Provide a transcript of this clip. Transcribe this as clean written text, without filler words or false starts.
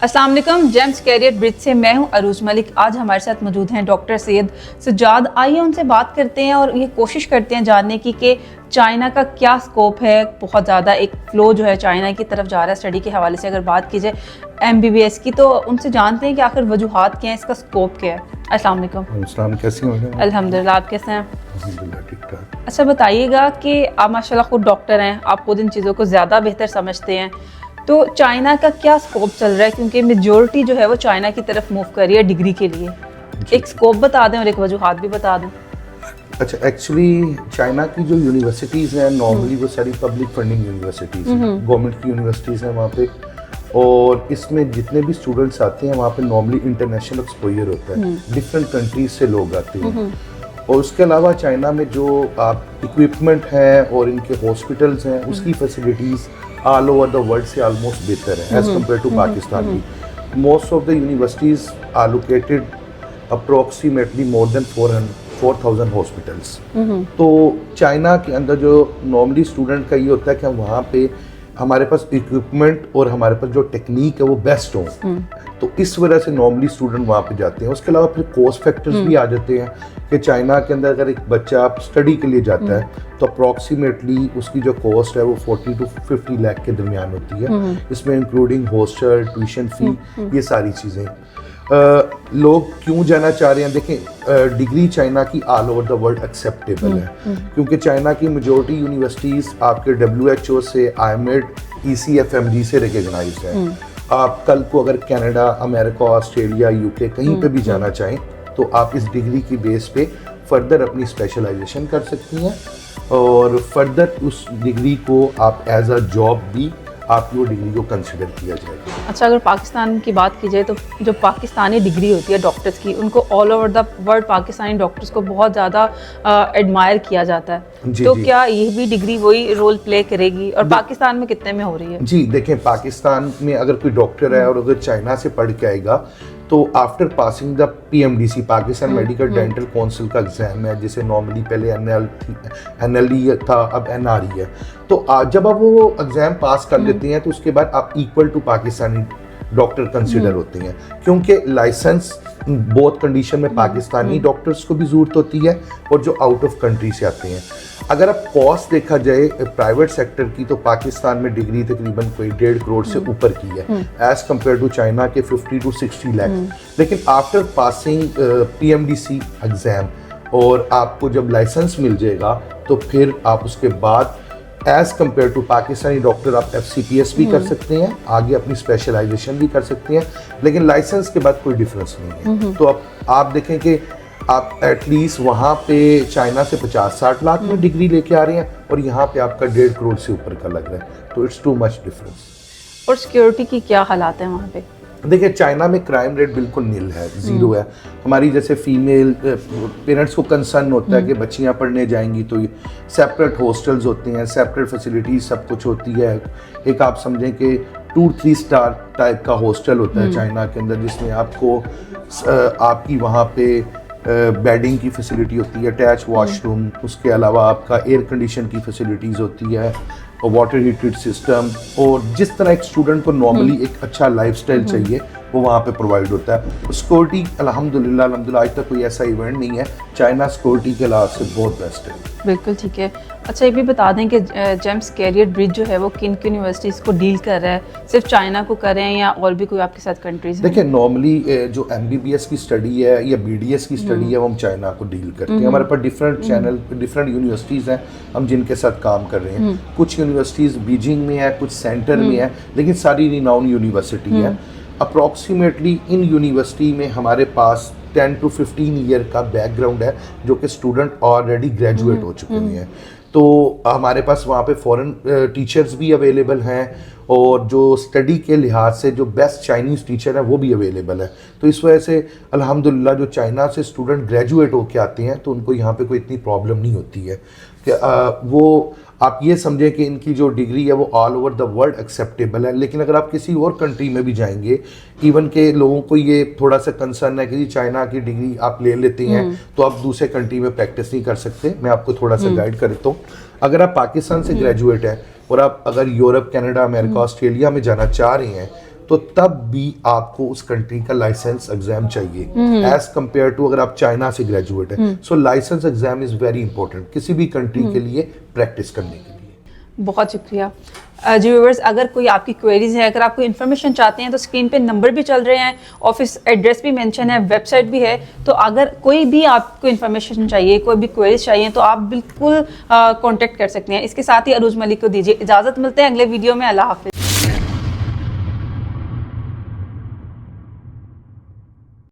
अस्सलाम वालेकुम। James career bridge से मैं हूं अरूज मलिक। आज हमारे साथ मौजूद हैं डॉक्टर सैयद सज्जाद। आइए उनसे बात करते हैं और ये कोशिश करते हैं जानने की कि चाइना का क्या स्कोप है। बहुत ज़्यादा एक फ़्लो जो है चाइना की तरफ जा रहा है स्टडी के हवाले से। अगर बात की जाए MBBS की तो उनसे जानते हैं कि आखिर वजूहात क्या हैं, इसका स्कोप क्या है। अस्सलाम वालेकुम। कैसी हैं? अल्हम्दुलिल्लाह, आप कैसे हैं? अल्हम्दुलिल्लाह ठीक ठाक। अच्छा बताइएगा कि आप माशाल्लाह खुद डॉक्टर हैं, आप खुद इन चीज़ों को ज़्यादा बेहतर समझते हैं, तो चाइना का क्या स्कोप चल रहा है? क्योंकि मेजॉरिटी जो है वो चाइना की तरफ मूव कर रही है डिग्री के लिए। एक स्कोप बता दें और एक वजूहात भी बता दें। अच्छा, एक्चुअली चाइना की जो यूनिवर्सिटीज़ हैं नॉर्मली वो सारी पब्लिक फंडिंग यूनिवर्सिटीज़ हैं, गवर्नमेंट की यूनिवर्सिटीज़ हैं वहाँ पे। और इसमें जितने भी स्टूडेंट्स आते हैं वहाँ पे नॉर्मली इंटरनेशनल एक्सपोजर होता है, डिफरेंट कंट्रीज से लोग आते हैं। और उसके अलावा चाइना में जो आप इक्विपमेंट है और इनके हॉस्पिटल्स हैं उसकी facilities all over the world से ऑलमोस्ट बेहतर है एज़ कम्पेयर टू पाकिस्तान की। Most of the universities are located approximately more than 4,000 hospitals. तो चाइना के अंदर जो नॉर्मली स्टूडेंट का ये होता है कि हम वहाँ पे हमारे पास इक्विपमेंट और हमारे पास जो टेक्निक है वो बेस्ट हो, तो इस वजह से नॉर्मली स्टूडेंट वहाँ पे जाते हैं। उसके अलावा फिर कॉस्ट फैक्टर्स भी आ जाते हैं कि चाइना के अंदर अगर एक बच्चा स्टडी के लिए जाता है तो अप्रॉक्सीमेटली उसकी जो कॉस्ट है वो 40 to 50 लाख के दरमियान होती है। इसमें इंक्लूडिंग हॉस्टल, ट्यूशन फी, ये सारी चीज़ें। लोग क्यों जाना चाह रहे हैं? देखें, डिग्री चाइना की all over the world acceptable है, क्योंकि चाइना की मेजॉरिटी यूनिवर्सिटीज़ आपके WHO से, IMED, ECFMG से रिकग्नाइज है। आप कल को अगर कनाडा, अमेरिका, ऑस्ट्रेलिया, UK कहीं पे भी जाना चाहें तो आप इस डिग्री की बेस पे फर्दर अपनी स्पेशलाइजेशन कर सकती हैं और फर्दर उस डिग्री को आप एज अ जॉब भी आपकी वो डिग्री को कंसिडर किया जाएगा। अच्छा, अगर पाकिस्तान की बात की जाए तो जो पाकिस्तानी डिग्री होती है डॉक्टर्स की, उनको all over the world Pakistani doctors को बहुत ज़्यादा एडमायर किया जाता है। तो क्या ये भी डिग्री वही रोल प्ले करेगी और पाकिस्तान में कितने में हो रही है? जी देखें, पाकिस्तान में अगर कोई डॉक्टर है और अगर चाइना से पढ़ के आएगा तो after passing the PMDC, Pakistan medical dental council का एग्जाम है, जिसे नॉर्मली पहले NLE था, अब NRE है। तो जब आप वो एग्जाम पास कर लेते हैं तो उसके बाद आप equal to Pakistani doctor consider होते हैं, क्योंकि लाइसेंस बहुत कंडीशन में पाकिस्तानी डॉक्टर्स को भी ज़रूरत होती है और जो आउट ऑफ कंट्री से आते हैं। अगर आप कॉस्ट देखा जाए प्राइवेट सेक्टर की तो पाकिस्तान में डिग्री तकरीबन कोई 1.5 करोड़ से ऊपर की है एज कम्पेयर टू चाइना के 50 to 60 लाख। लेकिन आफ्टर पासिंग PMDC एग्जाम और आपको जब लाइसेंस मिल जाएगा तो फिर आप उसके बाद as compare to Pakistani doctor आप FCPS भी कर सकते हैं, आगे अपनी स्पेशलाइजेशन भी कर सकते हैं, लेकिन लाइसेंस के बाद कोई डिफरेंस नहीं है। तो अब आप देखें कि आप एटलीस्ट वहाँ पे चाइना से 50-60 लाख में डिग्री लेके आ रहे हैं और यहाँ पे आपका 1.5 करोड़ से ऊपर का लग रहा है, तो इट्स टू मच डिफरेंस। और सिक्योरिटी की क्या हालात है वहाँ पे? देखिए, चाइना में क्राइम रेट बिल्कुल नील है, ज़ीरो है। हमारी जैसे फीमेल पेरेंट्स को कंसर्न होता है कि बच्चियाँ पढ़ने जाएंगी तो सेपरेट हॉस्टल्स होते हैं, सेपरेट फैसिलिटीज सब कुछ होती है। एक आप समझें कि 2-3 स्टार टाइप का हॉस्टल होता है चाइना के अंदर, जिसमें आपको आपकी वहाँ पे बेडिंग की फैसिलिटी होती है, अटैच वॉशरूम, उसके अलावा आपका एयर कंडीशन की फैसिलिटीज़ होती है और वाटर हीटेड सिस्टम, और जिस तरह एक स्टूडेंट को नॉर्मली एक अच्छा लाइफस्टाइल चाहिए वो वहाँ पे प्रोवाइड होता है। सिक्योरिटी अल्हम्दुलिल्लाह आज तक कोई ऐसा इवेंट नहीं है, चाइना सिक्योरिटी के लिहाज से बहुत बेस्ट है। बिल्कुल ठीक है। अच्छा, ये भी बता दें कि जेम्स कैरियर ब्रिज जो है वो किन किन यूनिवर्सिटीज़ को डील कर रहा है? सिर्फ चाइना को कर रहे हैं या और भी कोई आपके साथ कंट्रीज हैं? देखिए, नॉर्मली जो MBBS की स्टडी है या BDS की स्टडी है वो हम चाइना को डील करते हैं। हमारे पास डिफरेंट चैनल, डिफरेंट यूनिवर्सिटीज़ हैं हम जिनके साथ काम कर रहे हैं। कुछ यूनिवर्सिटीज़ बीजिंग में है, कुछ सेंटर में है, लेकिन सारी रिनाउंड यूनिवर्सिटी है। अप्रॉक्सीमेटली इन यूनिवर्सिटी में हमारे पास 10 to 15 ईयर का बैकग्राउंड है, जो कि स्टूडेंट ऑलरेडी ग्रेजुएट हो चुके हैं। तो हमारे पास वहाँ पे फॉरेन टीचर्स भी अवेलेबल हैं और जो स्टडी के लिहाज से जो बेस्ट चाइनीज़ टीचर है वो भी अवेलेबल है। तो इस वजह से अल्हम्दुलिल्लाह जो चाइना से स्टूडेंट ग्रेजुएट होके आते हैं तो उनको यहाँ पे कोई इतनी प्रॉब्लम नहीं होती है कि वो आप ये समझें कि इनकी जो डिग्री है वो all over the world acceptable है। लेकिन अगर आप किसी और कंट्री में भी जाएंगे, इवन के लोगों को ये थोड़ा सा कंसर्न है कि चाइना की डिग्री आप ले लेते हैं तो आप दूसरे कंट्री में प्रैक्टिस नहीं कर सकते। मैं आपको थोड़ा सा गाइड कर देता हूँ। अगर आप पाकिस्तान से ग्रेजुएट हैं और आप अगर यूरोप, कनाडा, अमेरिका, ऑस्ट्रेलिया में जाना चाह रहे हैं तो तब भी आपको उस कंट्री का लाइसेंस एग्जाम चाहिए एज कंपेयर टू अगर आप चाइना से ग्रेजुएट है। So licence exam is very important किसी भी कंट्री के लिए प्रैक्टिस करने के लिए। बहुत शुक्रिया। जी व्यूअर्स, अगर कोई आपकी क्वेरीज है, अगर आप कोई इन्फॉर्मेशन चाहते हैं तो स्क्रीन पे नंबर भी चल रहे हैं, ऑफिस एड्रेस भी मेंशन है, वेबसाइट भी है। तो अगर कोई भी आपको इन्फॉर्मेशन चाहिए, कोई भी क्वेरीज चाहिए तो आप बिल्कुल कांटेक्ट कर सकते हैं। इसके साथ ही अरूज मलिक को दीजिए इजाज़त, मिलते हैं अगले वीडियो में। अल्लाह हाफिज़।